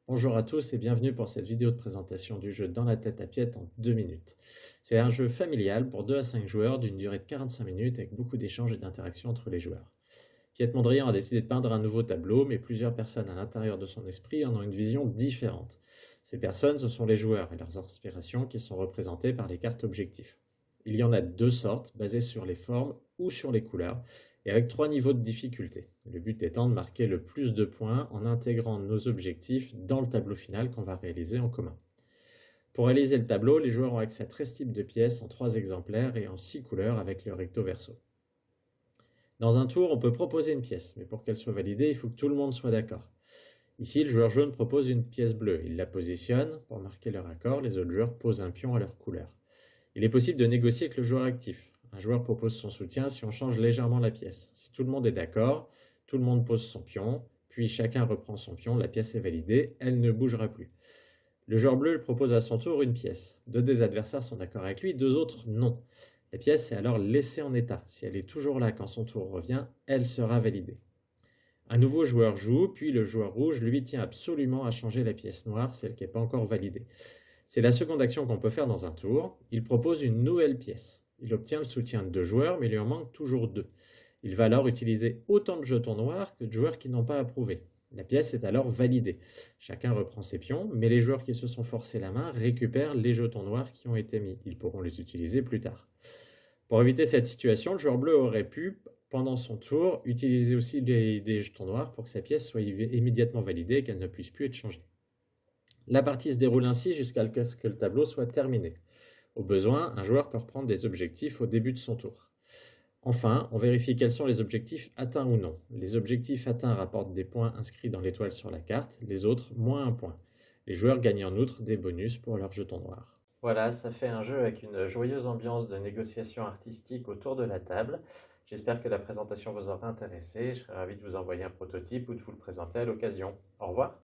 Bonjour à tous et bienvenue pour cette vidéo de présentation du jeu Dans la tête à Piette en 2 minutes. C'est un jeu familial pour 2 à 5 joueurs d'une durée de 45 minutes avec beaucoup d'échanges et d'interactions entre les joueurs. Piette Mondrian a décidé de peindre un nouveau tableau, mais plusieurs personnes à l'intérieur de son esprit en ont une vision différente. Ces personnes, ce sont les joueurs et leurs inspirations qui sont représentées par les cartes objectifs. Il y en a deux sortes, basées sur les formes ou sur les couleurs, et avec 3 niveaux de difficulté. Le but étant de marquer le plus de points en intégrant nos objectifs dans le tableau final qu'on va réaliser en commun. Pour réaliser le tableau, les joueurs ont accès à 13 types de pièces en 3 exemplaires et en 6 couleurs avec le recto verso. Dans un tour, on peut proposer une pièce, mais pour qu'elle soit validée, il faut que tout le monde soit d'accord. Ici, le joueur jaune propose une pièce bleue. Il la positionne pour marquer leur accord. Les autres joueurs posent un pion à leur couleur. Il est possible de négocier avec le joueur actif. Un joueur propose son soutien si on change légèrement la pièce. Si tout le monde est d'accord, tout le monde pose son pion, puis chacun reprend son pion, la pièce est validée, elle ne bougera plus. Le joueur bleu propose à son tour une pièce. Deux des adversaires sont d'accord avec lui, deux autres non. La pièce est alors laissée en état. Si elle est toujours là quand son tour revient, elle sera validée. Un nouveau joueur joue, puis le joueur rouge, lui, tient absolument à changer la pièce noire, celle qui n'est pas encore validée. C'est la seconde action qu'on peut faire dans un tour. Il propose une nouvelle pièce. Il obtient le soutien de 2 joueurs, mais il lui en manque toujours 2. Il va alors utiliser autant de jetons noirs que de joueurs qui n'ont pas approuvé. La pièce est alors validée. Chacun reprend ses pions, mais les joueurs qui se sont forcés la main récupèrent les jetons noirs qui ont été mis. Ils pourront les utiliser plus tard. Pour éviter cette situation, le joueur bleu aurait pu, pendant son tour, utiliser aussi des jetons noirs pour que sa pièce soit immédiatement validée et qu'elle ne puisse plus être changée. La partie se déroule ainsi jusqu'à ce que le tableau soit terminé. Au besoin, un joueur peut reprendre des objectifs au début de son tour. Enfin, on vérifie quels sont les objectifs atteints ou non. Les objectifs atteints rapportent des points inscrits dans l'étoile sur la carte, les autres, moins un point. Les joueurs gagnent en outre des bonus pour leurs jetons noirs. Voilà, ça fait un jeu avec une joyeuse ambiance de négociation artistique autour de la table. J'espère que la présentation vous aura intéressé. Je serais ravi de vous envoyer un prototype ou de vous le présenter à l'occasion. Au revoir.